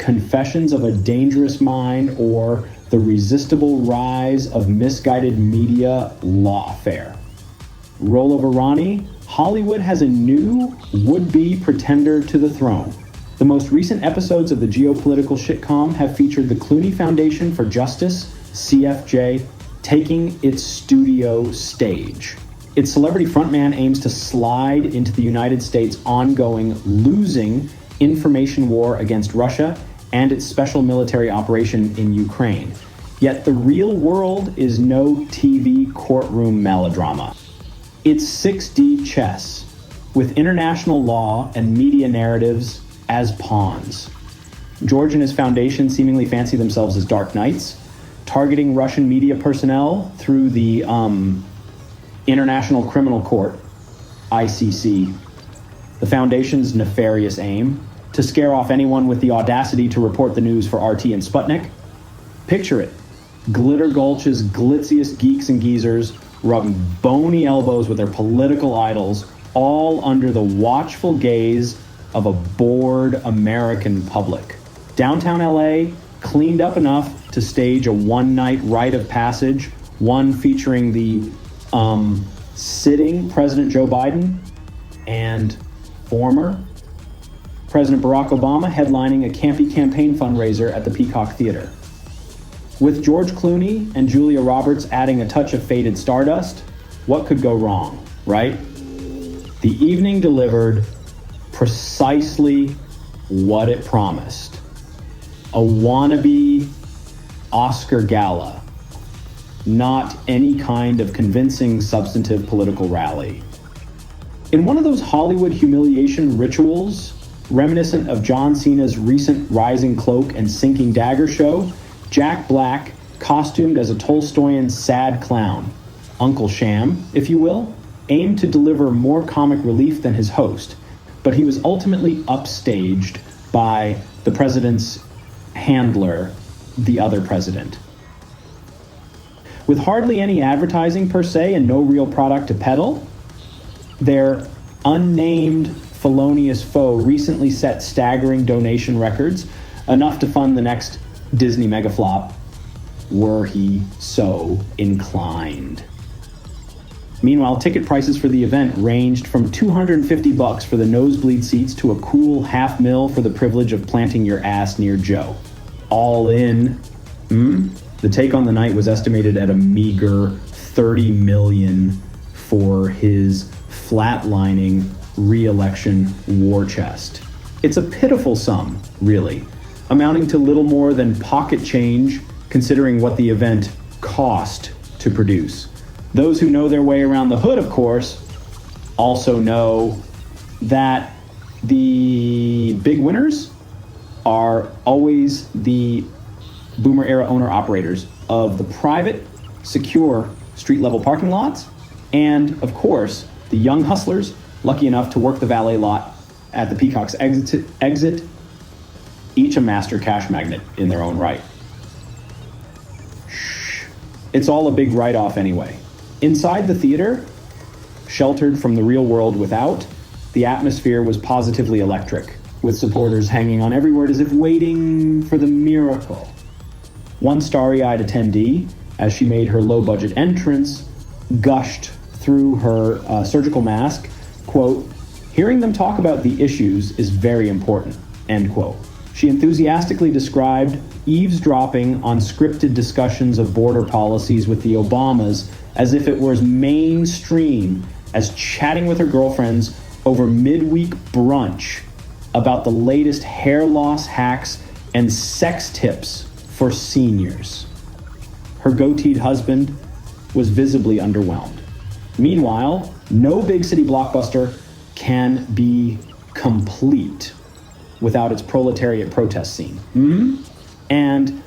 Confessions of a Dangerous Mind, or The Resistible Rise of Misguided Media Lawfare. Rollover Ronnie, Hollywood has a new would-be pretender to the throne. The most recent episodes of the geopolitical shitcom have featured the Clooney Foundation for Justice, CFJ, taking its studio stage. Its celebrity frontman aims to slide into the United States' ongoing, losing information war against Russia and its special military operation in Ukraine. Yet the real world is no TV courtroom melodrama. It's 6D chess, with international law and media narratives as pawns. George and his foundation seemingly fancy themselves as dark knights, targeting Russian media personnel through the International Criminal Court, ICC. The foundation's nefarious aim: to scare off anyone with the audacity to report the news for RT and Sputnik. Picture it: Glitter Gulch's glitziest geeks and geezers rubbing bony elbows with their political idols, all under the watchful gaze of a bored American public. Downtown LA cleaned up enough to stage a one-night rite of passage, one featuring the sitting President Joe Biden and former President Barack Obama headlining a campy campaign fundraiser at the Peacock Theater. With George Clooney and Julia Roberts adding a touch of faded stardust, what could go wrong, right? The evening delivered precisely what it promised: a wannabe Oscar gala, not any kind of convincing substantive political rally. In one of those Hollywood humiliation rituals, reminiscent of John Cena's recent Rising Cloak and Sinking Dagger show, Jack Black, costumed as a Tolstoyan sad clown, Uncle Sham, if you will, aimed to deliver more comic relief than his host, but he was ultimately upstaged by the president's handler, the other president. With hardly any advertising per se and no real product to peddle, their unnamed felonious foe recently set staggering donation records, enough to fund the next Disney megaflop, were he so inclined. Meanwhile, ticket prices for the event ranged from $250 for the nosebleed seats to a cool $500,000 for the privilege of planting your ass near Joe. All in, the take on the night was estimated at a meager $30 million for his flatlining re-election war chest. It's a pitiful sum, really, amounting to little more than pocket change considering what the event cost to produce. Those who know their way around the hood, of course, also know that the big winners are always the boomer era owner-operators of the private, secure street-level parking lots, and, of course, the young hustlers lucky enough to work the valet lot at the Peacock's exit, each a master cash magnet in their own right. Shh. It's all a big write-off anyway. Inside the theater, sheltered from the real world without, the atmosphere was positively electric, with supporters hanging on every word as if waiting for the miracle. One starry-eyed attendee, as she made her low-budget entrance, gushed through her surgical mask, quote, "Hearing them talk about the issues is very important," end quote. She enthusiastically described eavesdropping on scripted discussions of border policies with the Obamas as if it were as mainstream as chatting with her girlfriends over midweek brunch about the latest hair loss hacks and sex tips for seniors. Her goateed husband was visibly underwhelmed. Meanwhile, no big city blockbuster can be complete without its proletariat protest scene. And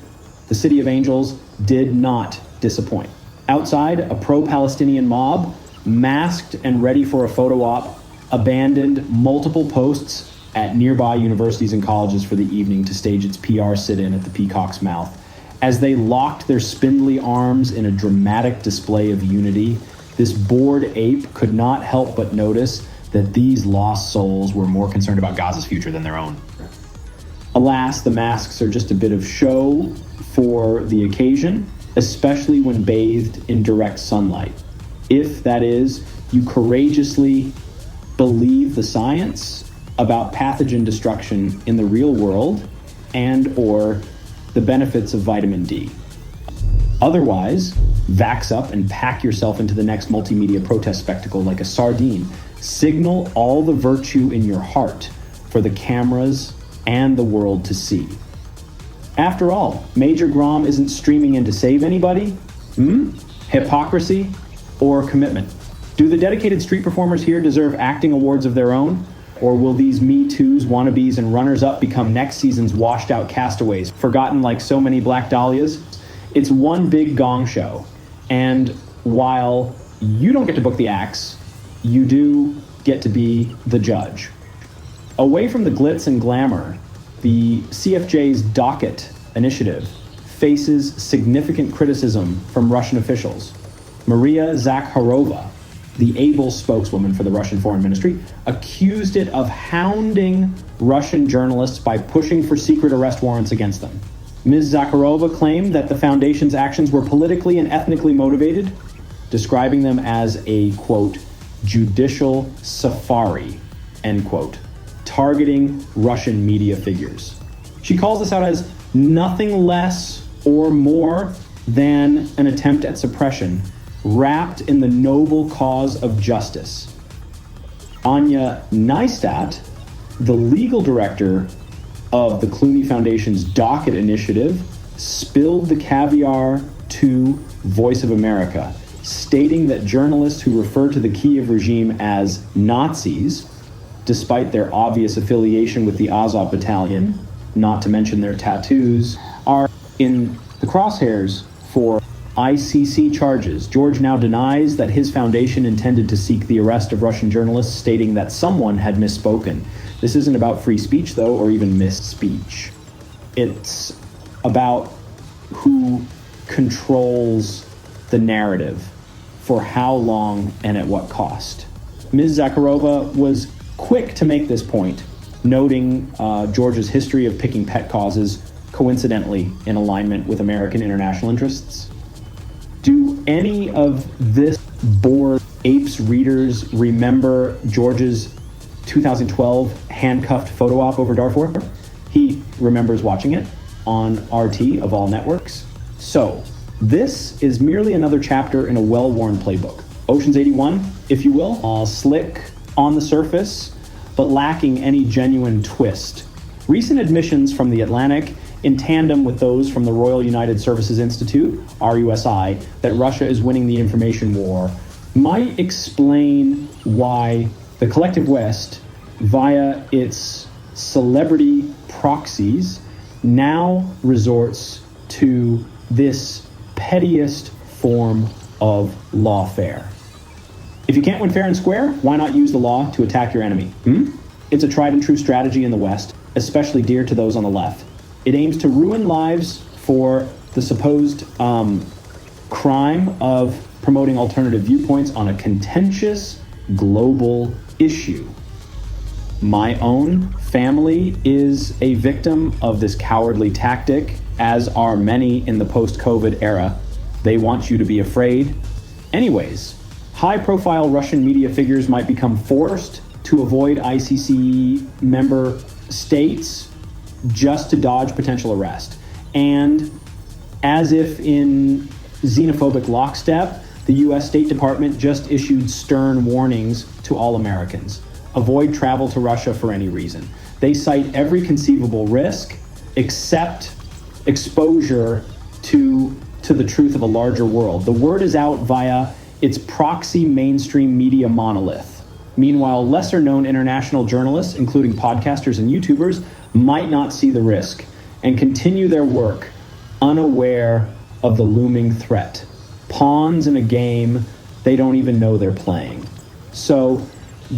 the City of Angels did not disappoint. Outside, a pro-Palestinian mob, masked and ready for a photo op, abandoned multiple posts at nearby universities and colleges for the evening to stage its PR sit-in at the Peacock's mouth. As they locked their spindly arms in a dramatic display of unity, this bored ape could not help but notice that these lost souls were more concerned about Gaza's future than their own. Alas, the masks are just a bit of show for the occasion, especially when bathed in direct sunlight. If, that is, you courageously believe the science about pathogen destruction in the real world and or the benefits of vitamin D. Otherwise, vax up and pack yourself into the next multimedia protest spectacle like a sardine. Signal all the virtue in your heart for the cameras and the world to see. After all, Major Grom isn't streaming in to save anybody. Hypocrisy or commitment? Do the dedicated street performers here deserve acting awards of their own? Or will these Me Too's, wannabes, and runners-up become next season's washed-out castaways, forgotten like so many Black Dahlias? It's one big gong show. And while you don't get to book the acts, you do get to be the judge. Away from the glitz and glamour, the CFJ's docket initiative faces significant criticism from Russian officials. Maria Zakharova, the able spokeswoman for the Russian Foreign Ministry, accused it of hounding Russian journalists by pushing for secret arrest warrants against them. Ms. Zakharova claimed that the foundation's actions were politically and ethnically motivated, describing them as a, quote, judicial safari, end quote, targeting Russian media figures. She calls this out as nothing less or more than an attempt at suppression, wrapped in the noble cause of justice. Anya Neistat, the legal director of the Clooney Foundation's docket initiative, spilled the caviar to Voice of America, stating that journalists who refer to the Kiev regime as Nazis, despite their obvious affiliation with the Azov Battalion, not to mention their tattoos, are in the crosshairs for ICC charges. George now denies that his foundation intended to seek the arrest of Russian journalists, stating that someone had misspoken. This isn't about free speech, though, or even misspeech. It's about who controls the narrative, for how long, and at what cost. Ms. Zakharova was quick to make this point, noting George's history of picking pet causes, coincidentally in alignment with American international interests. Do any of this bored apes readers remember George's 2012 handcuffed photo op over Darfur? He remembers watching it on RT of all networks. So, this is merely another chapter in a well-worn playbook. Ocean's 81, if you will, slick on the surface, but lacking any genuine twist. Recent admissions from The Atlantic, in tandem with those from the Royal United Services Institute, RUSI, that Russia is winning the information war, might explain why the collective West, via its celebrity proxies, now resorts to this pettiest form of lawfare. If you can't win fair and square, why not use the law to attack your enemy? It's a tried and true strategy in the West, especially dear to those on the left. It aims to ruin lives for the supposed crime of promoting alternative viewpoints on a contentious global issue. My own family is a victim of this cowardly tactic, as are many in the post-COVID era. They want you to be afraid. Anyways, high-profile Russian media figures might become forced to avoid ICC member states just to dodge potential arrest. And as if in xenophobic lockstep, the US State Department just issued stern warnings to all Americans. Avoid travel to Russia for any reason. They cite every conceivable risk except exposure to the truth of a larger world. The word is out via its proxy mainstream media monolith. Meanwhile, lesser-known international journalists, including podcasters and YouTubers, might not see the risk and continue their work unaware of the looming threat. Pawns in a game they don't even know they're playing. So,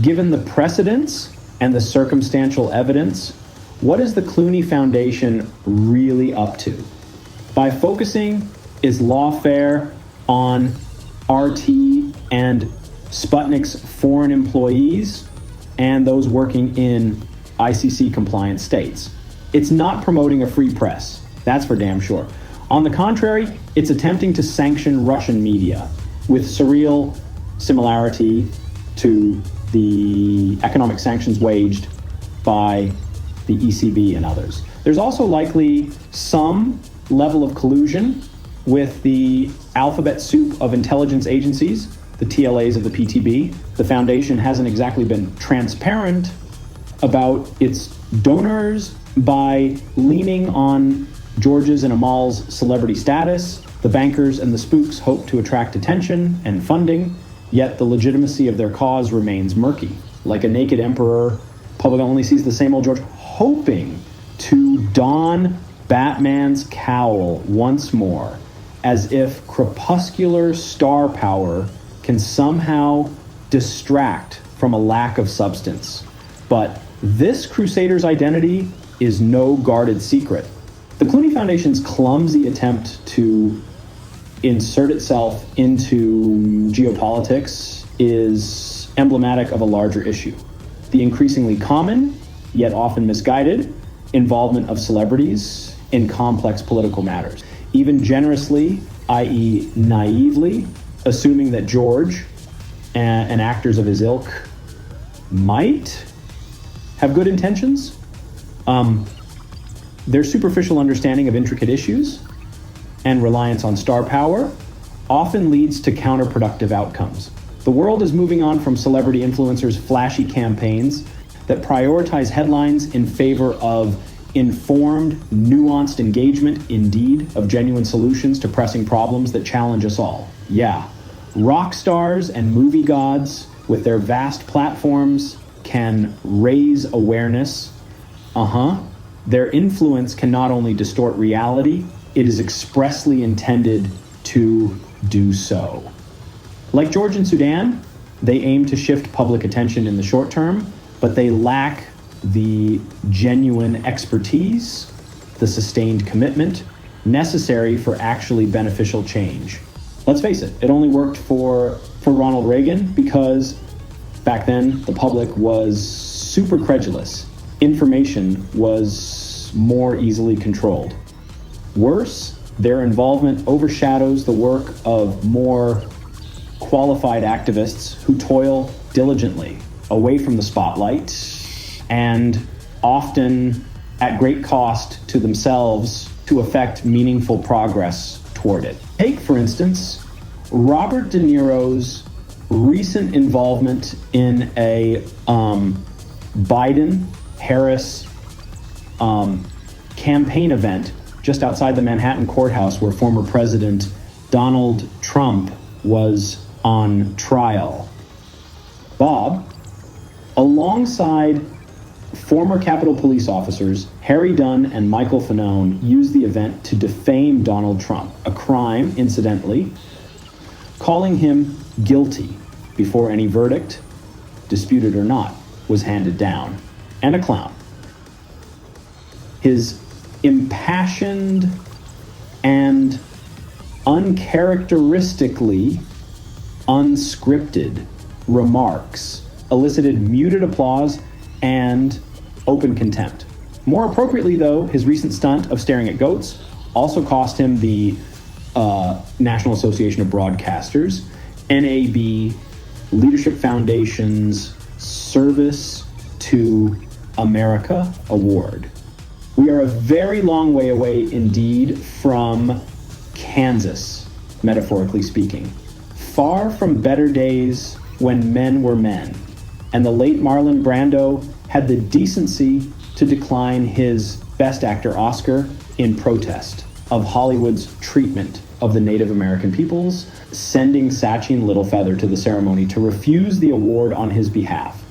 given the precedents and the circumstantial evidence, what is the Clooney Foundation really up to? By focusing its lawfare on RT and Sputnik's foreign employees and those working in ICC-compliant states. It's not promoting a free press, that's for damn sure. On the contrary, it's attempting to sanction Russian media with surreal similarity to the economic sanctions waged by the ECB and others. There's also likely some level of collusion with the alphabet soup of intelligence agencies, the TLAs of the PTB. The foundation hasn't exactly been transparent about its donors by leaning on George's and Amal's celebrity status. The bankers and the spooks hope to attract attention and funding, yet the legitimacy of their cause remains murky. Like a naked emperor, public only sees the same old George, hoping to don Batman's cowl once more, as if crepuscular star power can somehow distract from a lack of substance. But this crusader's identity is no guarded secret. The Clooney Foundation's clumsy attempt to insert itself into geopolitics is emblematic of a larger issue. The increasingly common, yet often misguided, involvement of celebrities in complex political matters. Even generously, i.e. naively, assuming that George and actors of his ilk might have good intentions. Their superficial understanding of intricate issues and reliance on star power often leads to counterproductive outcomes. The world is moving on from celebrity influencers' flashy campaigns that prioritize headlines in favor of informed, nuanced engagement, indeed, of genuine solutions to pressing problems that challenge us all. Yeah, rock stars and movie gods with their vast platforms can raise awareness. Their influence can not only distort reality, it is expressly intended to do so. Like George in Sudan, they aim to shift public attention in the short term, but they lack the genuine expertise, the sustained commitment necessary for actually beneficial change. Let's face it, it only worked for Ronald Reagan because back then the public was super credulous. Information was more easily controlled. Worse, their involvement overshadows the work of more qualified activists who toil diligently away from the spotlight and often at great cost to themselves to effect meaningful progress toward it. Take, for instance, Robert De Niro's recent involvement in a Biden-Harris campaign event just outside the Manhattan courthouse where former President Donald Trump was on trial. Bob, alongside former Capitol Police officers Harry Dunn and Michael Fanone, used the event to defame Donald Trump, a crime, incidentally, calling him guilty before any verdict, disputed or not, was handed down, and a clown. His impassioned and uncharacteristically unscripted remarks elicited muted applause and open contempt. More appropriately, though, his recent stunt of staring at goats also cost him the National Association of Broadcasters, NAB Leadership Foundation's Service to America Award. We are a very long way away indeed from Kansas, metaphorically speaking. Far from better days when men were men, and the late Marlon Brando had the decency to decline his Best Actor Oscar in protest of Hollywood's treatment of the Native American peoples, sending Sachin Littlefeather to the ceremony to refuse the award on his behalf.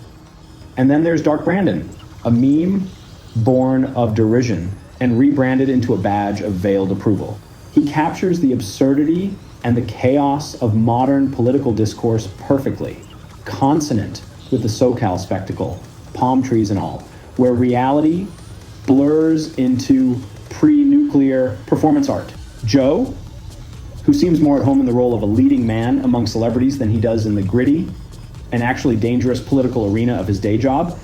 And then there's Dark Brandon, a meme born of derision and rebranded into a badge of veiled approval. He captures the absurdity and the chaos of modern political discourse perfectly, consonant with the SoCal spectacle, palm trees and all, where reality blurs into pre-nuclear performance art. Joe, who seems more at home in the role of a leading man among celebrities than he does in the gritty and actually dangerous political arena of his day job,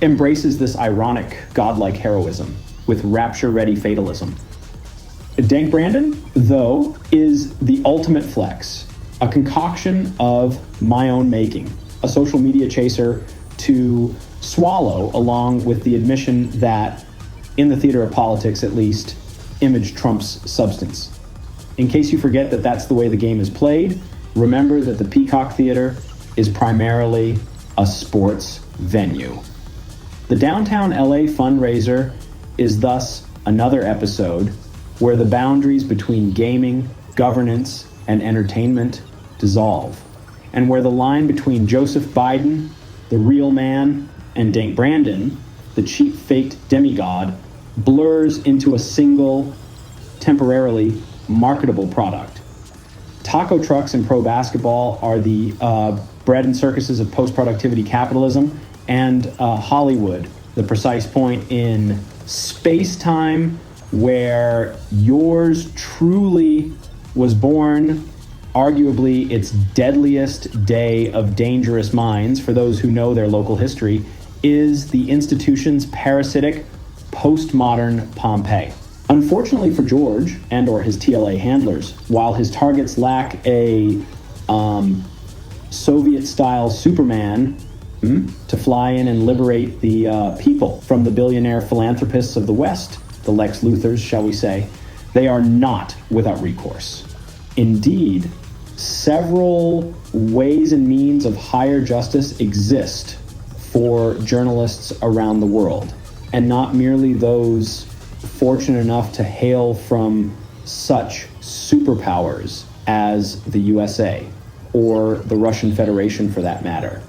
embraces this ironic, godlike heroism, with rapture-ready fatalism. Dank Brandon, though, is the ultimate flex, a concoction of my own making, a social media chaser to swallow along with the admission that, in the theater of politics at least, image trumps substance. In case you forget that that's the way the game is played, remember that the Peacock Theater is primarily a sports venue. The Downtown LA fundraiser is thus another episode where the boundaries between gaming, governance, and entertainment dissolve, and where the line between Joseph Biden, the real man, and Dank Brandon, the cheap faked demigod, blurs into a single, temporarily marketable product. Taco trucks and pro basketball are the bread and circuses of post-productivity capitalism, and Hollywood, the precise point in space-time where yours truly was born, arguably its deadliest day of dangerous minds, for those who know their local history, is the institution's parasitic postmodern Pompeii. Unfortunately for George and or his TLA handlers, while his targets lack a Soviet-style Superman to fly in and liberate the people from the billionaire philanthropists of the West, the Lex Luthors, shall we say, they are not without recourse. Indeed, several ways and means of higher justice exist for journalists around the world, and not merely those fortunate enough to hail from such superpowers as the USA or the Russian Federation for that matter.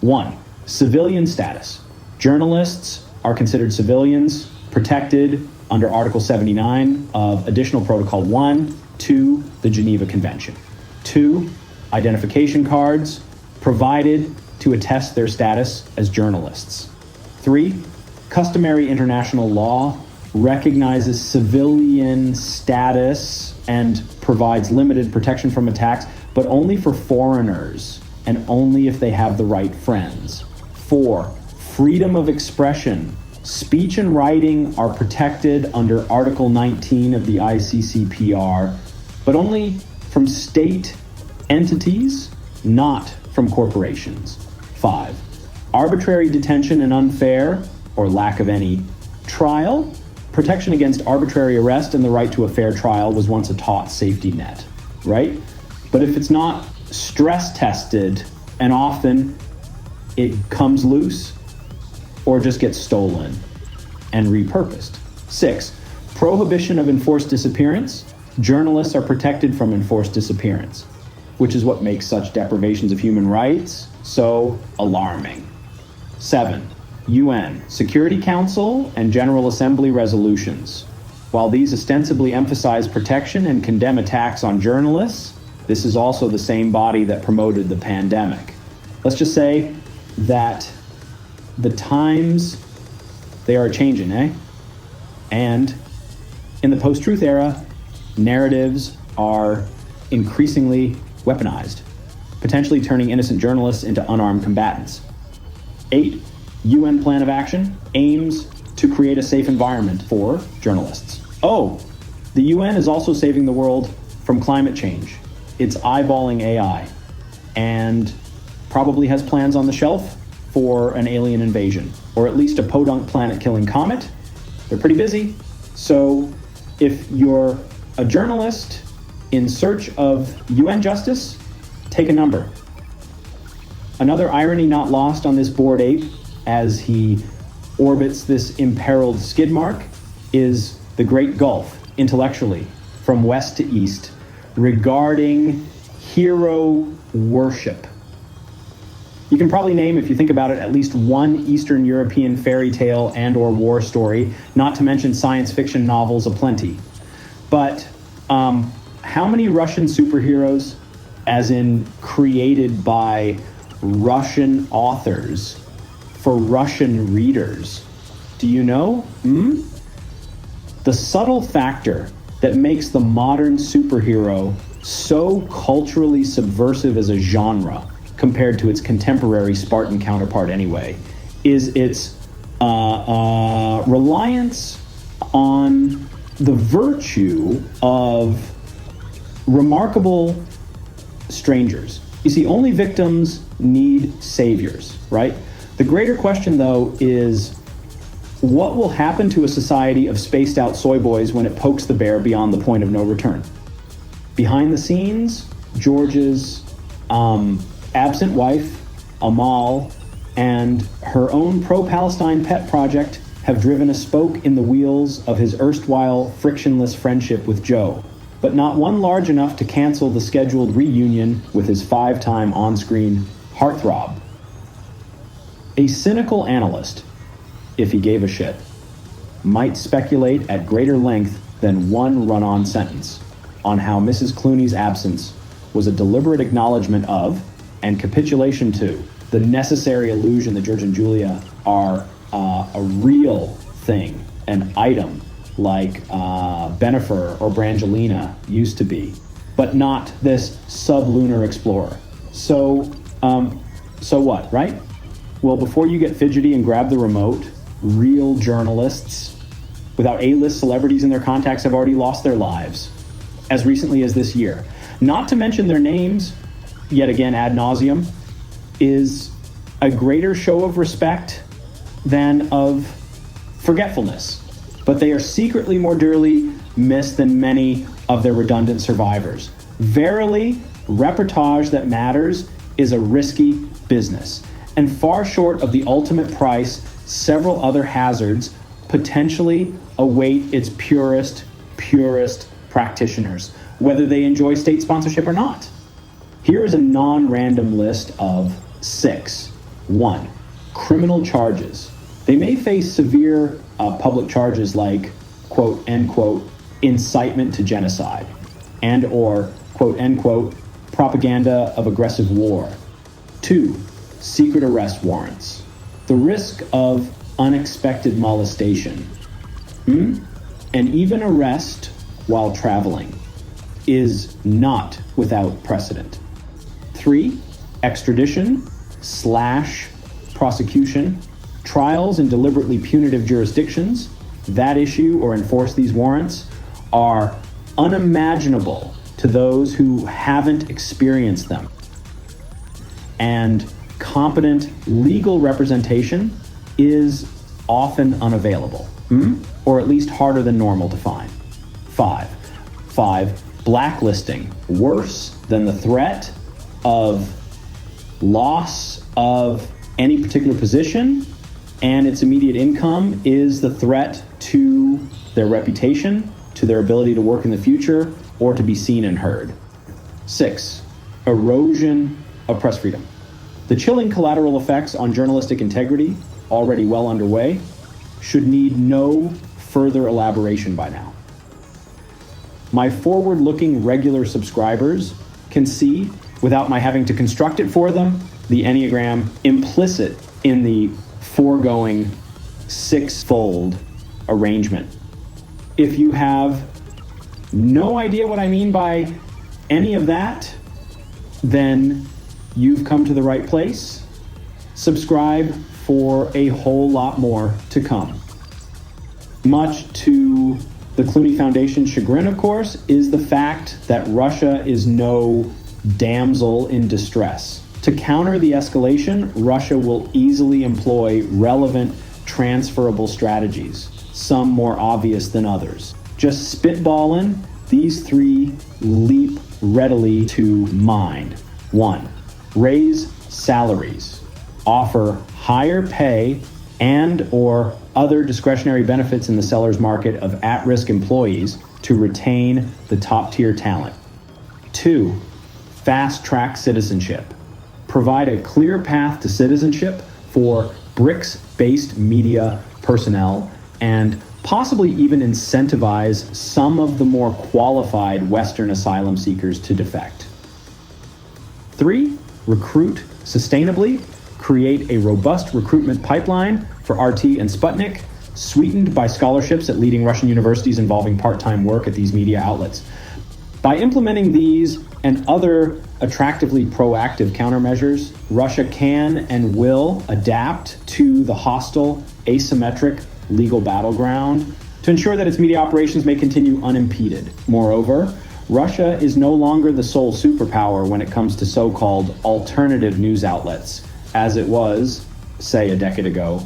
1. Civilian status. Journalists are considered civilians, protected under Article 79 of Additional Protocol 1 to the Geneva Convention. 2. Identification cards provided to attest their status as journalists. 3. Customary international law recognizes civilian status and provides limited protection from attacks, but only for foreigners and only if they have the right friends. 4. Freedom of expression. Speech and writing are protected under Article 19 of the ICCPR, but only from state entities, not from corporations. 5. Arbitrary detention and unfair, or lack of any, trial. Protection against arbitrary arrest and the right to a fair trial was once a taut safety net, right? But if it's not stress tested, and often it comes loose or just gets stolen and repurposed. 6. Prohibition of enforced disappearance. Journalists are protected from enforced disappearance, which is what makes such deprivations of human rights so alarming. 7. UN, Security Council, and General Assembly resolutions. While these ostensibly emphasize protection and condemn attacks on journalists, this is also the same body that promoted the pandemic. Let's just say that the times, they are changing, And in the post-truth era, narratives are increasingly weaponized, potentially turning innocent journalists into unarmed combatants. 8. UN Plan of Action aims to create a safe environment for journalists. Oh, the UN is also saving the world from climate change. It's eyeballing AI and probably has plans on the shelf for an alien invasion, or at least a podunk planet-killing comet. They're pretty busy. So if you're a journalist in search of UN justice, take a number. Another irony not lost on this bored ape as he orbits this imperiled skid mark is the great gulf, intellectually, from west to east, regarding hero worship. You can probably name, if you think about it, at least one Eastern European fairy tale and or war story, not to mention science fiction novels aplenty. But how many Russian superheroes, as in created by Russian authors for Russian readers, do you know? The subtle factor that makes the modern superhero so culturally subversive as a genre compared to its contemporary Spartan counterpart anyway, is its reliance on the virtue of remarkable strangers. You see, only victims need saviors, right? The greater question, though, is what will happen to a society of spaced out soy boys when it pokes the bear beyond the point of no return? Behind the scenes, George's absent wife, Amal, and her own pro-Palestine pet project have driven a spoke in the wheels of his erstwhile frictionless friendship with Joe, but not one large enough to cancel the scheduled reunion with his 5-time on-screen heartthrob. A cynical analyst, if he gave a shit, might speculate at greater length than one run-on sentence on how Mrs. Clooney's absence was a deliberate acknowledgement of, and capitulation to, the necessary illusion that George and Julia are a real thing, an item, like Bennifer or Brangelina used to be, but not this sub-lunar explorer. So what, right? Well, before you get fidgety and grab the remote, real journalists without A-list celebrities in their contacts have already lost their lives as recently as this year. Not to mention their names, yet again ad nauseum, is a greater show of respect than of forgetfulness. But they are secretly more dearly missed than many of their redundant survivors. Verily, reportage that matters is a risky business, and far short of the ultimate price, several other hazards potentially await its purest practitioners, whether they enjoy state sponsorship or not. Here is a non-random list of 6. 1. Criminal charges. They may face severe public charges like, quote, end quote, incitement to genocide, and or, quote, end quote, propaganda of aggressive war. 2. Secret arrest warrants. The risk of unexpected molestation, and even arrest while traveling, is not without precedent. 3. Extradition / prosecution. Trials in deliberately punitive jurisdictions that issue or enforce these warrants are unimaginable to those who haven't experienced them. And competent legal representation is often unavailable, or at least harder than normal to find. 5. Blacklisting. Worse than the threat of loss of any particular position and its immediate income is the threat to their reputation, to their ability to work in the future, or to be seen and heard. 6. Erosion of press freedom. The chilling collateral effects on journalistic integrity, already well underway, should need no further elaboration by now. My forward-looking regular subscribers can see, without my having to construct it for them, the Enneagram implicit in the foregoing 6-fold arrangement. If you have no idea what I mean by any of that, then you've come to the right place. Subscribe for a whole lot more to come. Much to the Clooney Foundation's chagrin, of course, is the fact that Russia is no damsel in distress. To counter the escalation, Russia will easily employ relevant, transferable strategies, some more obvious than others. Just spitballing, these 3 leap readily to mind. 1. Raise salaries. Offer higher pay and or other discretionary benefits in the seller's market of at-risk employees to retain the top-tier talent. 2. Fast-track citizenship. Provide a clear path to citizenship for BRICS-based media personnel and possibly even incentivize some of the more qualified Western asylum seekers to defect. 3. Recruit sustainably. Create a robust recruitment pipeline for RT and Sputnik, sweetened by scholarships at leading Russian universities involving part-time work at these media outlets. By implementing these and other attractively proactive countermeasures, Russia can and will adapt to the hostile, asymmetric legal battleground to ensure that its media operations may continue unimpeded. Moreover, Russia is no longer the sole superpower when it comes to so-called alternative news outlets, as it was, say, a decade ago,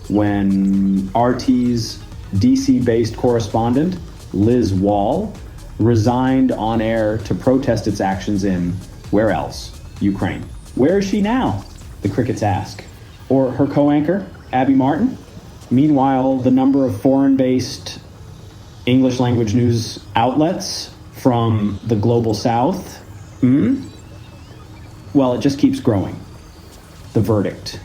when RT's DC-based correspondent, Liz Wall, resigned on air to protest its actions in, where else? Ukraine. Where is she now? The crickets ask. Or her co-anchor, Abby Martin? Meanwhile, the number of foreign-based English language news outlets from the global south, well, it just keeps growing. The verdict.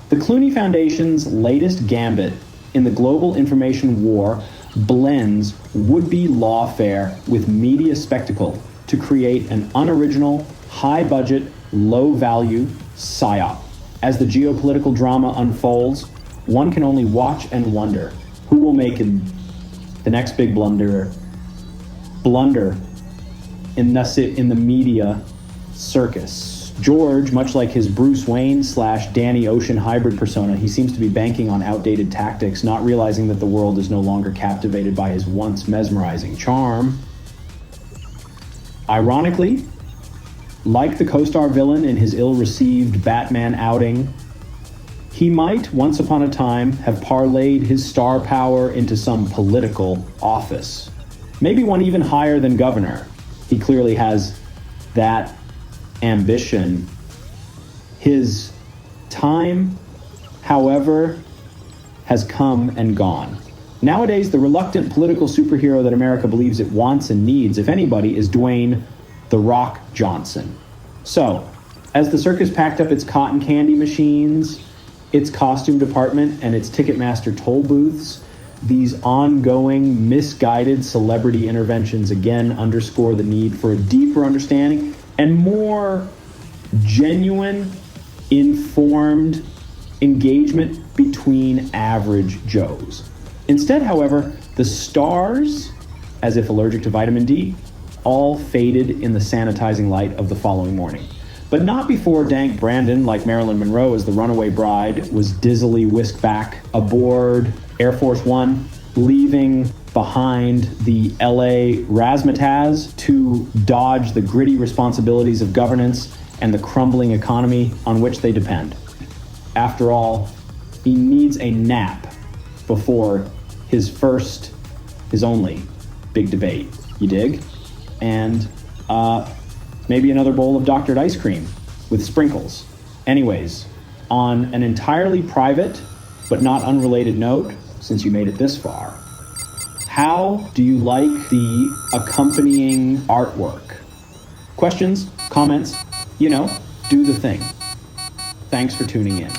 The Clooney Foundation's latest gambit in the global information war blends would-be lawfare with media spectacle to create an unoriginal, high-budget, low-value psyop. As the geopolitical drama unfolds, one can only watch and wonder who will make the next big blunder in the media circus. George, much like his Bruce Wayne / Danny Ocean hybrid persona, he seems to be banking on outdated tactics, not realizing that the world is no longer captivated by his once mesmerizing charm. Ironically, like the co-star villain in his ill-received Batman outing, he might, once upon a time, have parlayed his star power into some political office. Maybe one even higher than governor. He clearly has that ambition. His time, however, has come and gone. Nowadays, the reluctant political superhero that America believes it wants and needs, if anybody, is Dwayne "The Rock" Johnson. So, as the circus packed up its cotton candy machines, its costume department, and its Ticketmaster toll booths, these ongoing, misguided celebrity interventions again underscore the need for a deeper understanding and more genuine, informed engagement between average Joes. Instead, however, the stars, as if allergic to vitamin D, all faded in the sanitizing light of the following morning. But not before dank Brandon, like Marilyn Monroe as the runaway bride, was dizzily whisked back aboard Air Force One, leaving behind the LA razzmatazz to dodge the gritty responsibilities of governance and the crumbling economy on which they depend. After all, he needs a nap before his only big debate. You dig? And maybe another bowl of doctored ice cream with sprinkles. Anyways, on an entirely private but not unrelated note, since you made it this far, how do you like the accompanying artwork? Questions, comments, do the thing. Thanks for tuning in.